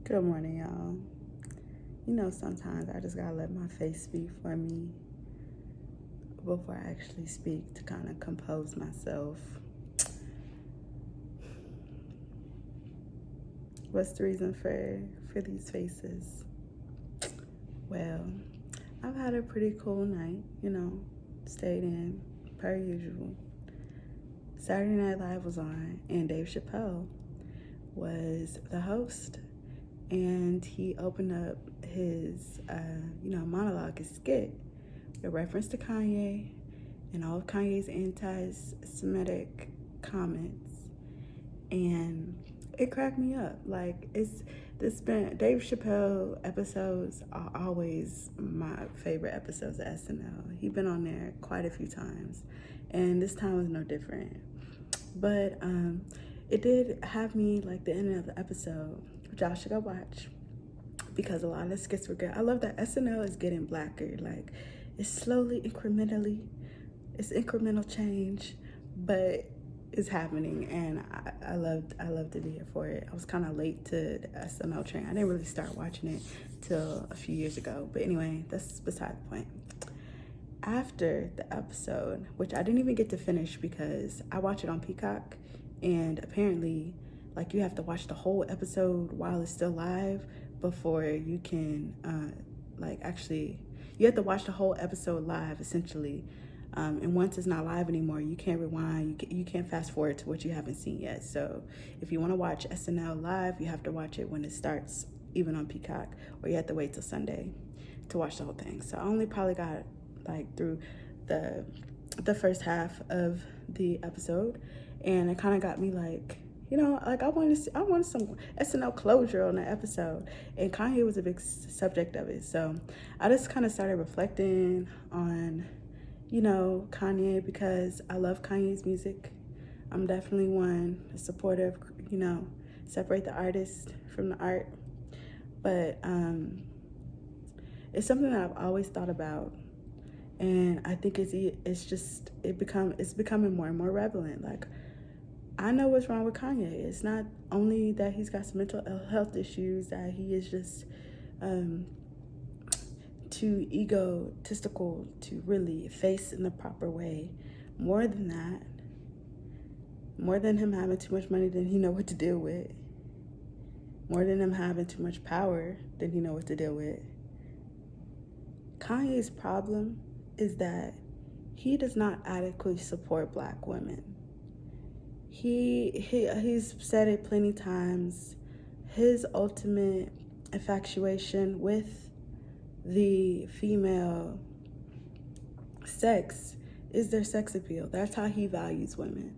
Good morning, y'all. Sometimes I just gotta let my face speak for me before I actually speak to kind of compose myself. What's the reason for these faces? Well, I've had a pretty cool night, stayed in per usual. Saturday Night Live was on, and Dave Chappelle was the host, and he opened up his, monologue, his skit, with reference to Kanye and all of Kanye's anti-Semitic comments, and it cracked me up. Dave Chappelle episodes are always my favorite episodes of SNL. He's been on there quite a few times, and this time was no different. But it did have me like the end of the episode, which y'all should go watch because a lot of the skits were good. I love that SNL is getting blacker. Like, it's slowly, it's incremental change, but it's happening, and I love to be here for it. I was kind of late to the SNL train. I didn't really start watching it till a few years ago, but anyway, that's beside the point. After the episode, which I didn't even get to finish because I watch it on Peacock, and apparently, like, you have to watch the whole episode while it's still live before you can, you have to watch the whole episode live, essentially. And once it's not live anymore, you can't rewind, you can't fast forward to what you haven't seen yet. So if you want to watch SNL live, you have to watch it when it starts, even on Peacock, or you have to wait till Sunday to watch the whole thing. So I only probably got through the first half of the episode, and it kind of got me I wanted some SNL closure on the episode, and Kanye was a big subject of it. So I just kind of started reflecting on, Kanye, because I love Kanye's music. I'm definitely a supporter of, separate the artist from the art. But it's something that I've always thought about, and I think it's becoming more and more relevant. Like, I know what's wrong with Kanye. It's not only that he's got some mental health issues, that he is just too egotistical to really face in the proper way. More than that, more than him having too much money than he know what to deal with, more than him having too much power than he know what to deal with. Kanye's problem is that he does not adequately support Black women. He's said it plenty times. His ultimate infatuation with the female sex is their sex appeal. That's how he values women.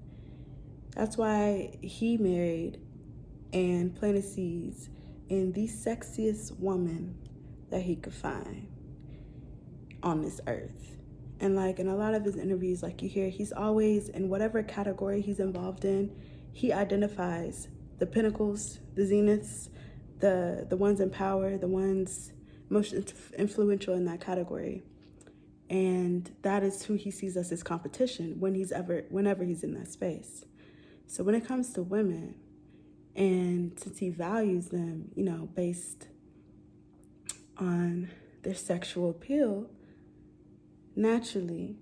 That's why he married and planted seeds in the sexiest woman that he could find on this earth. And in a lot of his interviews, you hear, he's always, in whatever category he's involved in, he identifies the pinnacles, the zeniths, the ones in power, the ones most influential in that category. And that is who he sees as his competition whenever he's in that space. So when it comes to women, and since he values them, based on their sexual appeal, naturally,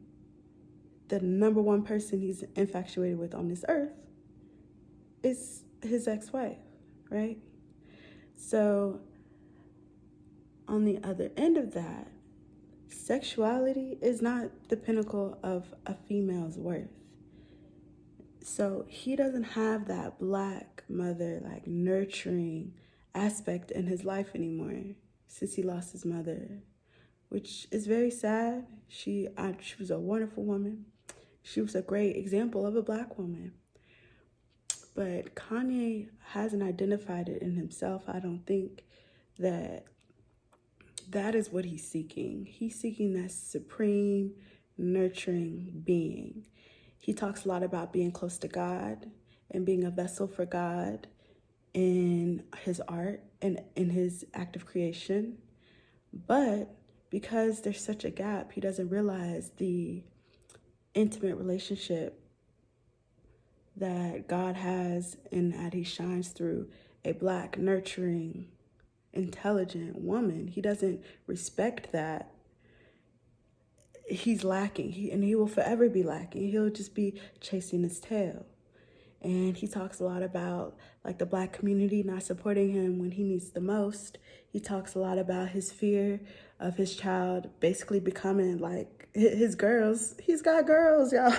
the number one person he's infatuated with on this earth is his ex-wife, right? So on the other end of that, sexuality is not the pinnacle of a female's worth. So he doesn't have that Black mother, nurturing aspect in his life anymore since he lost his mother, which is very sad. She was a wonderful woman. She was a great example of a Black woman. But Kanye hasn't identified it in himself. I don't think that is what he's seeking. He's seeking that supreme, nurturing being. He talks a lot about being close to God and being a vessel for God in his art and in his act of creation. But because there's such a gap, he doesn't realize the intimate relationship that God has and that he shines through a Black, nurturing intelligent woman. He doesn't respect that. He's lacking, and he will forever be lacking. He'll just be chasing his tail. And he talks a lot about like the Black community not supporting him when he needs the most. He talks a lot about his fear of his child basically becoming like his girls. He's got girls, y'all.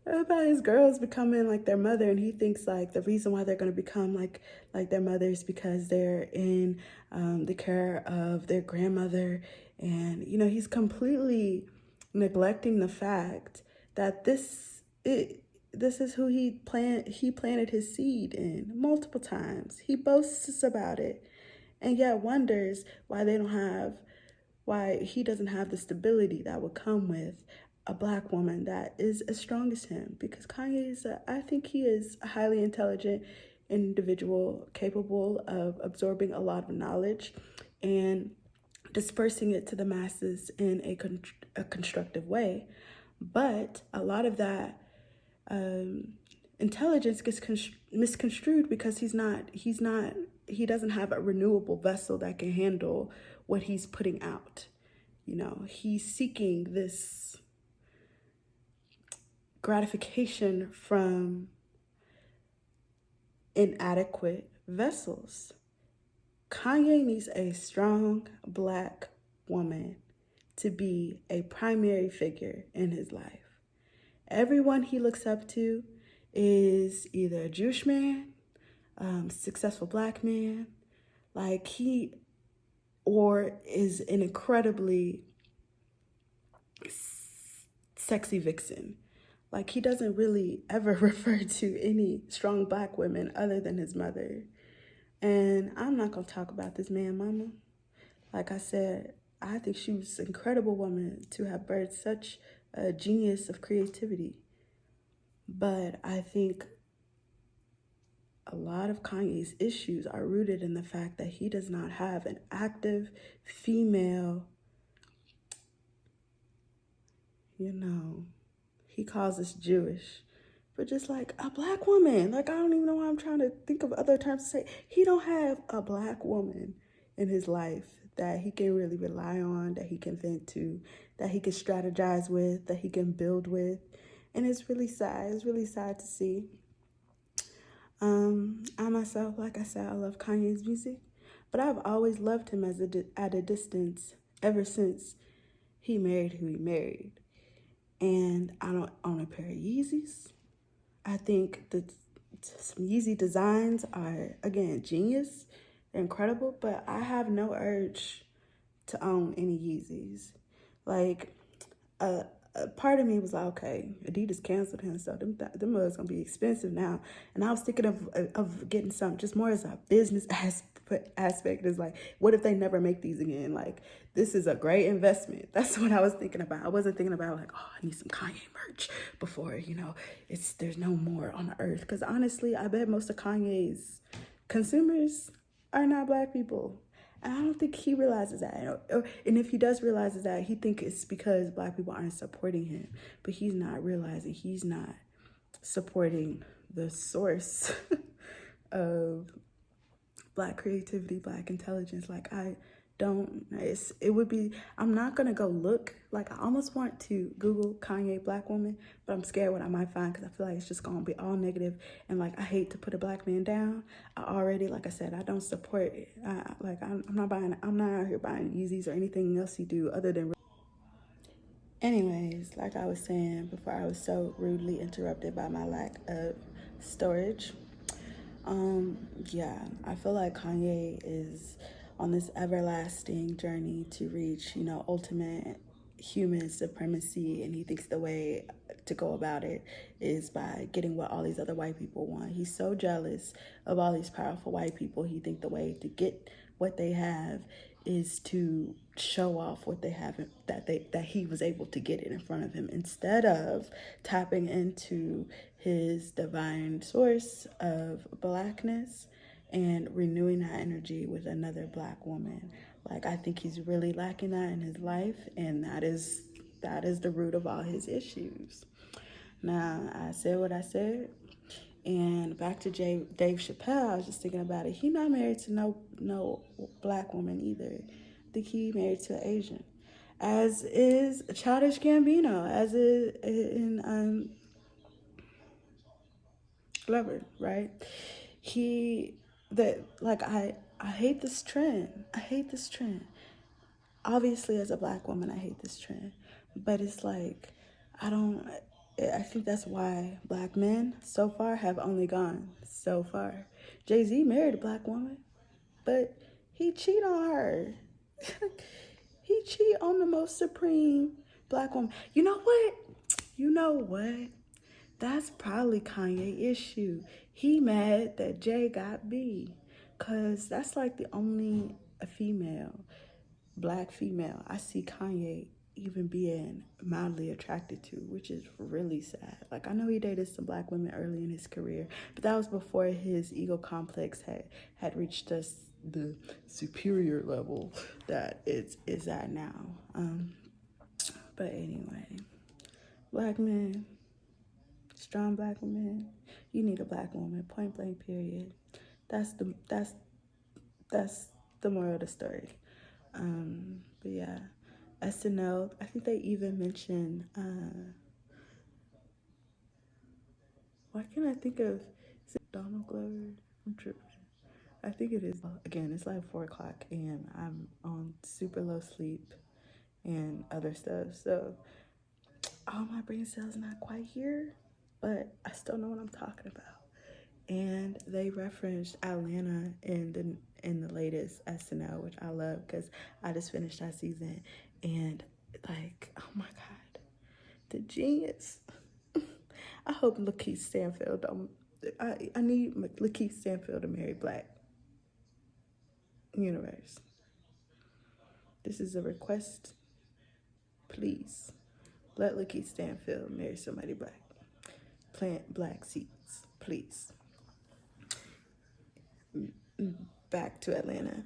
About his girls becoming like their mother, and he thinks like the reason why they're going to become like their mother is because they're in the care of their grandmother. And he's completely neglecting the fact that this is who he planted his seed in multiple times. He boasts about it, and yet wonders why he doesn't have the stability that would come with a Black woman that is as strong as him. Because I think he is a highly intelligent individual, capable of absorbing a lot of knowledge and dispersing it to the masses in a constructive way. But a lot of that intelligence gets misconstrued because he doesn't have a renewable vessel that can handle what he's putting out. He's seeking this gratification from inadequate vessels. Kanye needs a strong Black woman to be a primary figure in his life. Everyone he looks up to is either a Jewish man, successful Black man, or is an incredibly sexy vixen. Like, he doesn't really ever refer to any strong Black women other than his mother. And I'm not going to talk about this man mama. Like I said, I think she was an incredible woman to have birthed such a genius of creativity. But I think a lot of Kanye's issues are rooted in the fact that he does not have an active female, he calls us Jewish, but just like a Black woman. Like, I don't even know why I'm trying to think of other terms to say. He don't have a Black woman in his life that he can really rely on, that he can vent to, that he can strategize with, that he can build with. And it's really sad. It's really sad to see. I myself, like I said, I love Kanye's music, but I've always loved him at a distance ever since he married who he married. And I don't own a pair of Yeezys. I think that some Yeezy designs are, again, genius. They're incredible, but I have no urge to own any Yeezys. Like, a part of me was like, okay, Adidas canceled him, so them mugs gonna be expensive now. And I was thinking of getting some just more as a business aspect. Is like, what if they never make these again? Like, this is a great investment. That's what I was thinking about. I wasn't thinking about like, oh, I need some Kanye merch before, there's no more on the earth. Because honestly, I bet most of Kanye's consumers are not Black people. And I don't think he realizes that. And if he does realize that, he thinks it's because Black people aren't supporting him. But he's not realizing he's not supporting the source of Black creativity, Black intelligence. Like, I'm not going to go look. Like, I almost want to Google Kanye Black woman, but I'm scared what I might find because I feel like it's just going to be all negative. And like, I hate to put a Black man down. Like I said, I don't support it. I'm not out here buying Yeezys or anything else he do other than. Anyways, like I was saying before, I was so rudely interrupted by my lack of storage. I feel like Kanye is on this everlasting journey to reach, ultimate human supremacy, and he thinks the way to go about it is by getting what all these other white people want. He's so jealous of all these powerful white people. He thinks the way to get what they have is to show off what they have, that he was able to get it in front of him, instead of tapping into his divine source of Blackness and renewing that energy with another Black woman. Like, I think he's really lacking that in his life, and that is the root of all his issues. Now, I said what I said, And back to Dave Chappelle, I was just thinking about it. He not married to no black woman either. I think he married to an Asian, as is Childish Gambino, as is in Glover, right? He that like I hate this trend. I hate this trend. Obviously, as a black woman, I hate this trend, but it's like I don't. I think that's why black men so far have only gone so far. Jay-Z married a black woman, but he cheat on her. He cheat on the most supreme black woman. You know what? You know what? That's probably Kanye issue. He mad that Jay got B. Cause that's like the only female, black female I see Kanye even being mildly attracted to, which is really sad. Like I know he dated some black women early in his career, but that was before his ego complex had reached the superior level that it's is at now. But anyway, black men, strong black women, you need a black woman. Point blank. Period. That's the moral of the story. But yeah, SNL. I think they even mentioned. Why can't I think of? Is it Donald Glover? I'm tripping. I think it is. Again, it's like 4 o'clock a.m. I'm on super low sleep and other stuff. So all my brain cells not quite here, but I still know what I'm talking about. And they referenced Atlanta in the latest SNL, which I love because I just finished that season. And like, oh my God, the genius. I hope Lakeith Stanfield don't. I need Lakeith Stanfield to marry black. Universe. This is a request. Please let Lakeith Stanfield marry somebody black. Plant black seeds, please. Back to Atlanta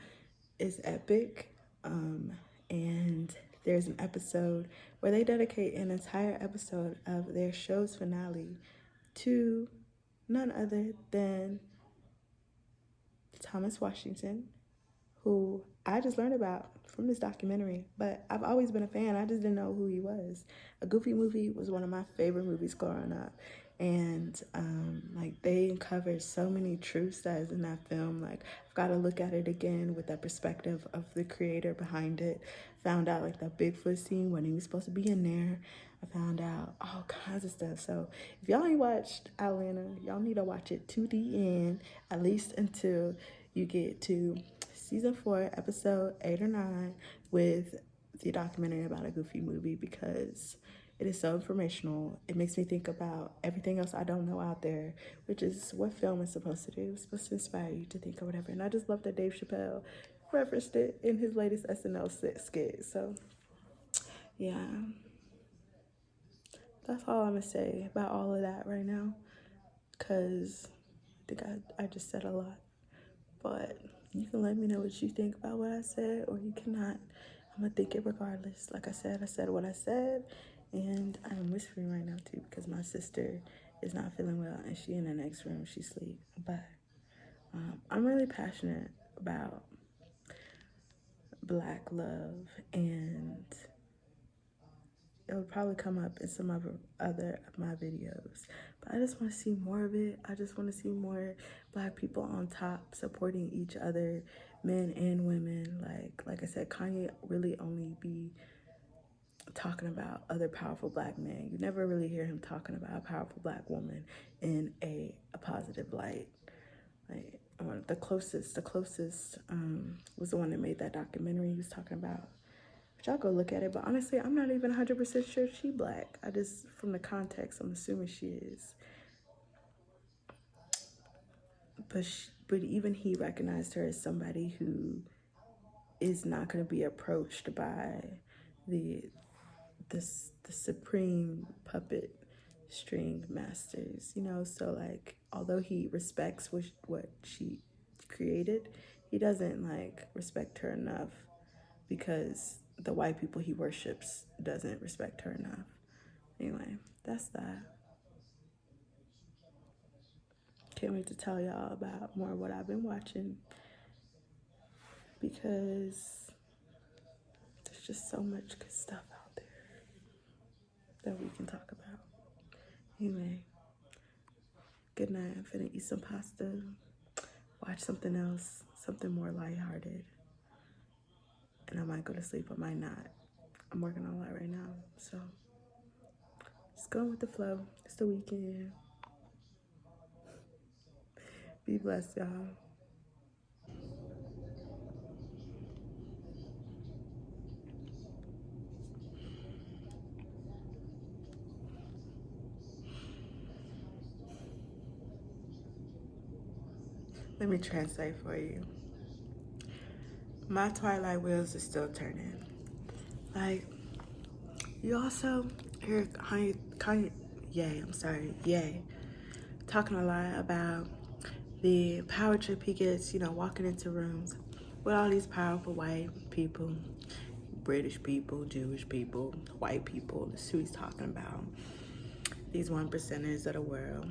is epic. And there's an episode where they dedicate an entire episode of their show's finale to none other than Thomas Washington, who I just learned about from this documentary, but I've always been a fan. I just didn't know who he was. A Goofy movie was one of my favorite movies growing up. And like they uncovered so many truths that is in that film. Like I've got to look at it again with that perspective of the creator behind it. Found out like that Bigfoot scene wasn't even supposed to be in there. I found out all kinds of stuff. So if y'all ain't watched Atlanta, y'all need to watch it to the end, at least until you get to season 4, episode 8 or 9, with the documentary about a Goofy movie, because it is so informational. It makes me think about everything else I don't know out there, which is what film is supposed to do. It's supposed to inspire you to think or whatever. And I just love that Dave Chappelle referenced it in his latest SNL skit. So, yeah. That's all I'm going to say about all of that right now, because I think I just said a lot. But you can let me know what you think about what I said, or you cannot. I'm going to think it regardless. Like I said what I said. And I'm whispering right now, too, because my sister is not feeling well, and she in the next room. She sleep. But I'm really passionate about black love, and it'll probably come up in some other of my videos. But I just want to see more of it. I just want to see more black people on top supporting each other, men and women. Like I said, Kanye really only be talking about other powerful black men. You never really hear him talking about a powerful black woman in a positive light. Like the closest was the one that made that documentary he was talking about. But y'all go look at it. But honestly, I'm not even 100% sure she black. I just, from the context, I'm assuming she is. But even he recognized her as somebody who is not going to be approached by the supreme puppet string masters, you know. So like, although he respects what she created, he doesn't like respect her enough because the white people he worships doesn't respect her enough. Anyway, that's that. can't wait to tell y'all about more of what I've been watching, because there's just so much good stuff out there that we can talk about. Anyway, good night. I'm finna eat some pasta, watch something else, something more lighthearted, and I might go to sleep, I might not. I'm working on a lot right now, so just going with the flow. It's the weekend. Be blessed, y'all. Let me translate for you. My twilight wheels are still turning. Like, you also hear Ye, talking a lot about the power trip he gets, walking into rooms with all these powerful white people, British people, Jewish people, white people. That's who he's talking about. These 1%ers of the world.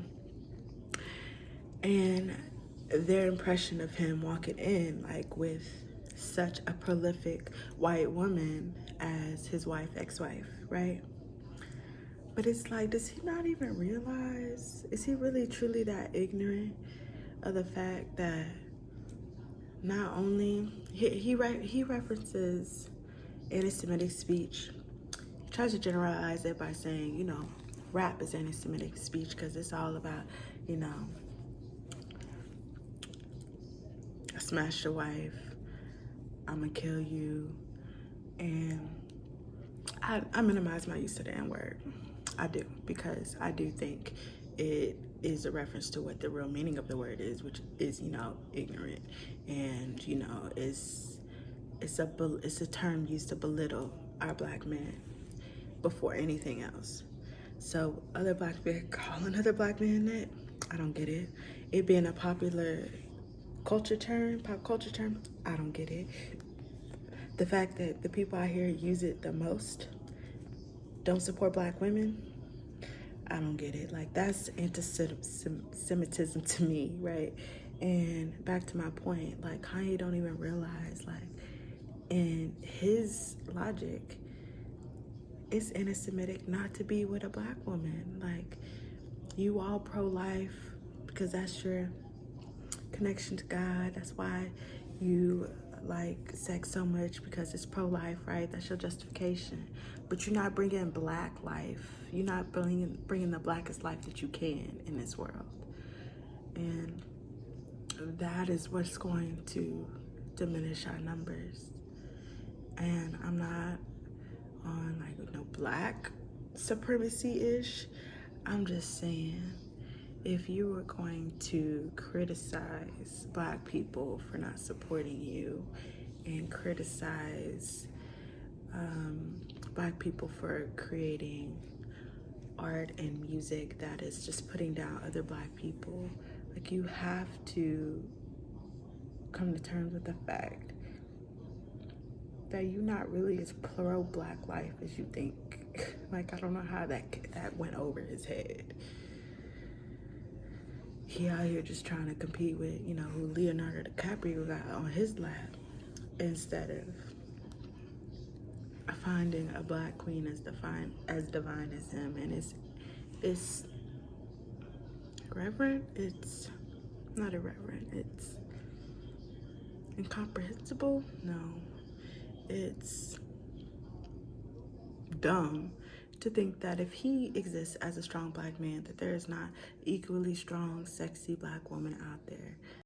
And their impression of him walking in, like, with such a prolific white woman as his wife, ex-wife, right? But it's like, does he not even realize, is he really truly that ignorant of the fact that not only, he references anti-Semitic speech. He tries to generalize it by saying, rap is anti-Semitic speech because it's all about, I smashed your wife, I'm gonna kill you, and I minimize my use of the N-word. I do, because I do think it is a reference to what the real meaning of the word is, which is, ignorant, and it's a term used to belittle our black men before anything else. So other black men calling other black men that, I don't get it. It being a popular culture term, pop culture term, I don't get it. The fact that the people out here use it the most don't support black women, I don't get it. Like, that's anti-Semitism to me, right? And back to my point, like, Kanye don't even realize, like, in his logic, it's anti-Semitic not to be with a black woman. Like, you all pro-life because that's your connection to God. That's why you like sex so much, because it's pro-life, right? That's your justification. But you're not bringing black life. You're not bringing the blackest life that you can in this world. And that is what's going to diminish our numbers. And I'm not on like no black supremacy-ish. I'm just saying, if you were going to criticize black people for not supporting you and criticize black people for creating art and music that is just putting down other black people, like, you have to come to terms with the fact that you're not really as pro-black life as you think. Like, I don't know how that went over his head. He out here just trying to compete with, who Leonardo DiCaprio got on his lap, instead of finding a black queen as divine as him. And it's irreverent. It's not irreverent. It's incomprehensible. No, it's dumb to think that if he exists as a strong black man, that there is not equally strong, sexy black woman out there